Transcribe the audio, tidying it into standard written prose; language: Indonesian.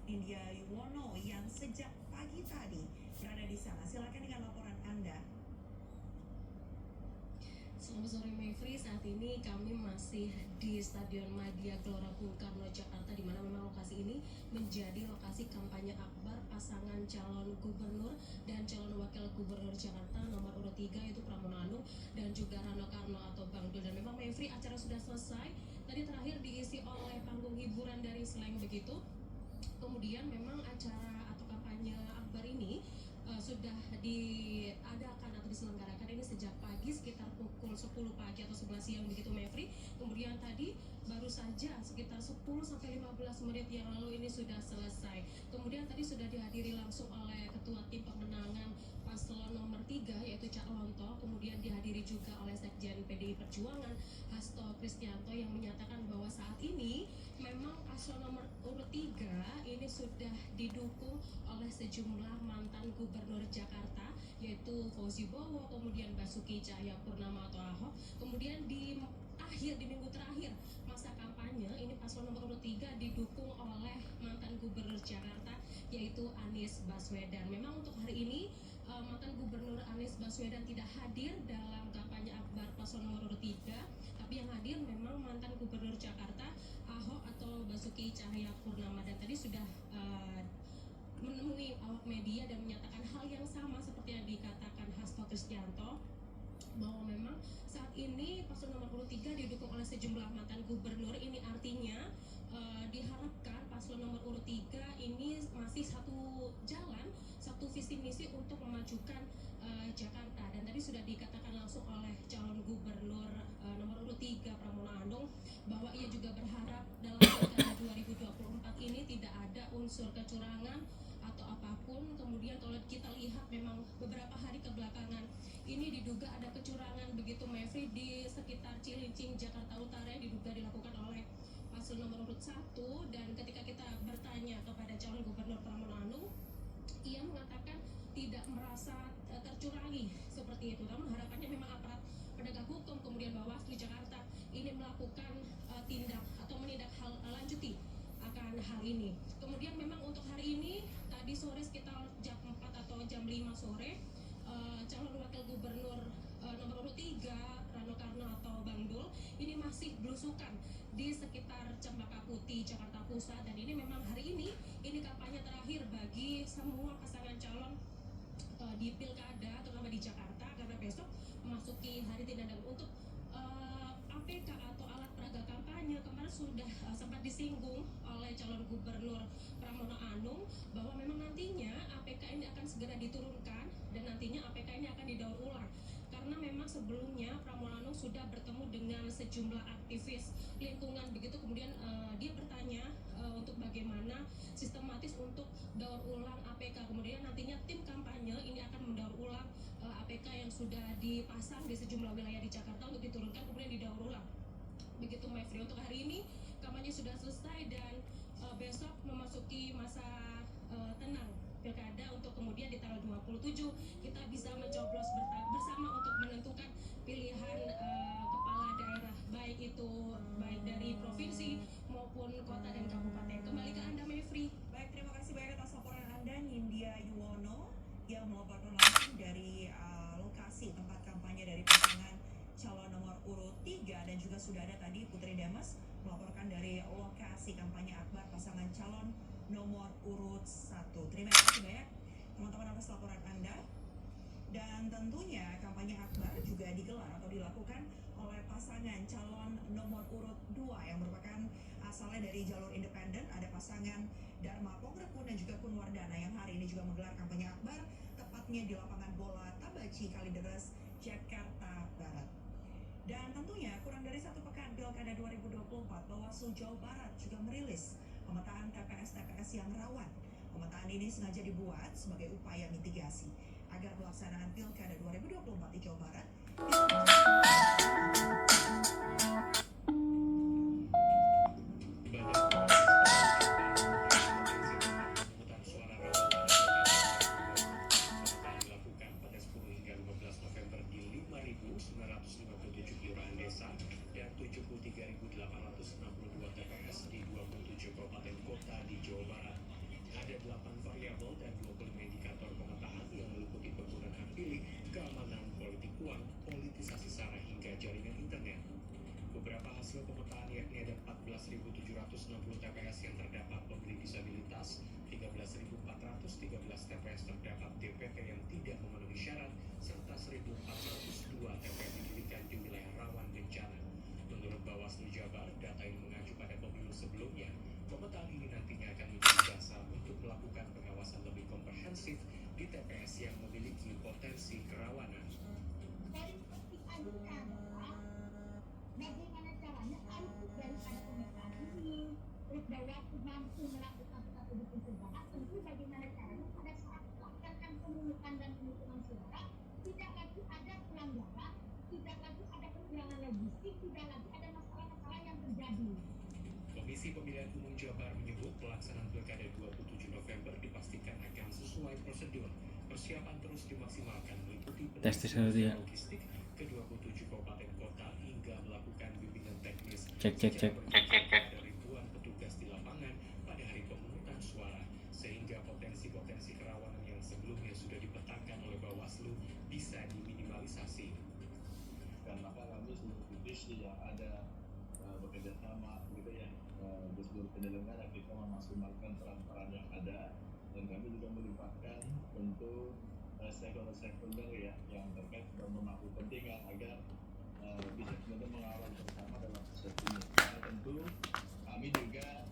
Nindya Yuwono yang sejak pagi tadi berada di sana. Silakan dengan laporan Anda. Selamat sore Mevri, saat ini kami masih di Stadion Madia Gelora Bung Karno, Jakarta, di mana memang lokasi ini menjadi lokasi kampanye akbar pasangan calon gubernur dan calon wakil gubernur Jakarta nomor urut 3 yaitu Pramono Anung dan juga Rano Karno atau Bang Dul. Dan memang Mevri, acara sudah selesai, tadi terakhir diisi oleh panggung hiburan dari Slang begitu. Kemudian memang acara atau kampanye akbar ini sudah diadakan atau diselenggarakan ini sejak pagi sekitar pukul 10 pagi atau 11 siang begitu Mevri. Kemudian tadi baru saja sekitar 10 sampai 15 menit yang lalu ini sudah selesai. Kemudian tadi sudah dihadiri langsung oleh ketua tim pemenangan paslon nomor 3 yaitu Cak Lonto. Kemudian dihadiri juga oleh Sekjen PDI Perjuangan Hasto Kristianto yang menyatakan bahwa saat ini memang paslon nomor urut 3 ini sudah didukung oleh sejumlah mantan gubernur Jakarta yaitu Fauzi Bowo, kemudian Basuki Cahayapurnama atau Ahok. Kemudian di minggu terakhir masa kampanye ini paslon nomor urut 3 didukung oleh mantan gubernur Jakarta yaitu Anies Baswedan. Memang untuk hari ini mantan gubernur Anies Baswedan tidak hadir dalam kampanye akbar paslon nomor urut 3, tapi yang hadir memang mantan gubernur Jakarta Ahok atau Basuki Cahayapurnama, dan tadi sudah menemui awak media dan menyatakan hal yang sama seperti yang dikatakan Hasto Kristianto, bahwa memang saat ini paslon nomor urut 3 didukung oleh sejumlah mantan gubernur. Ini artinya diharapkan paslon nomor urut 3 ini masih satu jalan, satu visi misi untuk memajukan Jakarta. Dan tadi sudah dikatakan langsung oleh calon gubernur nomor urut 3 Pramono Anung bahwa ia juga berharap dalam pilkada 2024 ini tidak ada unsur kecurangan atau apapun. Kemudian kalau kita lihat memang beberapa hari kebelakangan ini diduga ada kecurangan begitu Mevri di sekitar Cilincing, Jakarta Utara yang diduga dilakukan oleh paslon nomor urut 1. Dan ketika kita bertanya kepada calon gubernur Pramono Anung, ia mengatakan tidak merasa tercurangi seperti itu. Namun harapannya memang aparat penegak hukum kemudian Bawaslu Jakarta ini melakukan tindak atau menindak lanjuti akan hal ini. Kemudian memang untuk hari ini tadi sore sekitar jam 4 atau jam 5 sore calon wakil gubernur nomor urut 3 Rano Karno atau Bang Dul ini masih belusukan di sekitar Cempaka Putih, Jakarta Pusat. Dan ini memang hari ini kampanye terakhir bagi semua pasangan calon di pilkada terutama di Jakarta, karena besok memasuki hari tindak dan untuk APK atau alat peraga kampanye. Kemarin sudah sempat disinggung oleh calon gubernur Pramono Anung bahwa memang nantinya APK ini akan segera diturunkan dan nantinya APK ini akan didaur ulang, karena memang sebelumnya Pramono Anung sudah bertemu dengan sejumlah aktivis lingkungan begitu. Kemudian dia bertanya untuk bagaimana sistematis untuk daur ulang APK. Kemudian nantinya tim kampanye ini akan mendaur ulang APK yang sudah dipasang di sejumlah wilayah di Jakarta untuk diturunkan kemudian didaur ulang. Begitu Mevri, untuk hari ini kampanye sudah selesai dan besok memasuki masa tenang pilkada untuk kemudian di tanggal 27 kita bisa mencoblos bersama untuk menentukan pilihan kepala daerah baik dari provinsi maupun kota dan kabupaten. Kembali ke Anda Mevri. Baik, terima kasih banyak atas laporan Anda Nindya Yuwono yang melaporkan langsung dari lokasi tempat kampanye dari pasangan calon nomor urut 3, dan juga sudah ada tadi Putri Demes melaporkan dari lokasi kampanye akbar pasangan calon nomor urut 1. Terima kasih banyak teman-teman atas laporan Anda. Dan tentunya kampanye akbar juga digelar atau dilakukan oleh pasangan calon nomor urut 2 yang merupakan asalnya dari jalur independen. Ada pasangan Dharma Pongrekun dan juga Kunwardana yang hari ini juga menggelar kampanye akbar tepatnya di lapangan bola Tabaci, Kalideres, Jakarta Barat. Dan tentunya kurang dari satu pekan pilkada 2024, Bawaslu Jawa Barat juga merilis pemetaan TPS-TPS yang rawan. Pemetaan ini sengaja dibuat sebagai upaya mitigasi agar pelaksanaan pilkada 2024 di Jawa Barat dan 73.862 TPS di 27 kabupaten kota di Jawa Barat. TPS terdapat DPT yang tidak memenuhi syarat serta 1.402 TPS didirikan di wilayah rawan bencana. Menurut Bawaslu Jabar, data ini mengacu pada pemilu sebelumnya. Pemetaan ini nantinya akan menjadi dasar untuk melakukan pengawasan lebih komprehensif di TPS yang memiliki potensi kerawanan. Dari pertanyaan adalah bagaimana caranya output daripada pemetaan ini, terus Bawaslu mampu melakukan strategi pencegahan, tentu bagaimana caranya pada saat melaksanakan pemungutan dan penghitungan suara tidak lagi ada pelanggaran, tidak lagi ada kekurangan logistik, tidak lagi ada masalah-masalah yang terjadi. Komisi Pemilihan Umum Jabar menyebut pelaksanaan Pilkada 27 November dipastikan akan sesuai prosedur. Persiapan terus dimaksimalkan meliputi Tes dulu ya. logistik ke 27 kabupaten kota hingga melakukan bimbingan teknis. Cek. Ada ribuan petugas di lapangan pada hari pemungutan suara sehingga potensi-potensi kerawanan yang sebelumnya sudah dipetakan oleh Bawaslu bisa diminimalisasi. Dan maka kami seluruh divisi yang ada bekerja sama gitu ya di seluruh penyelenggara kita memaksimalkan peran-peran yang ada, dan kami juga melibatkan tentu stakeholder ya yang terkait berpemangku kepentingan agar bisa kemudian mengawal bersama dalam proses ini. Karena tentu kami juga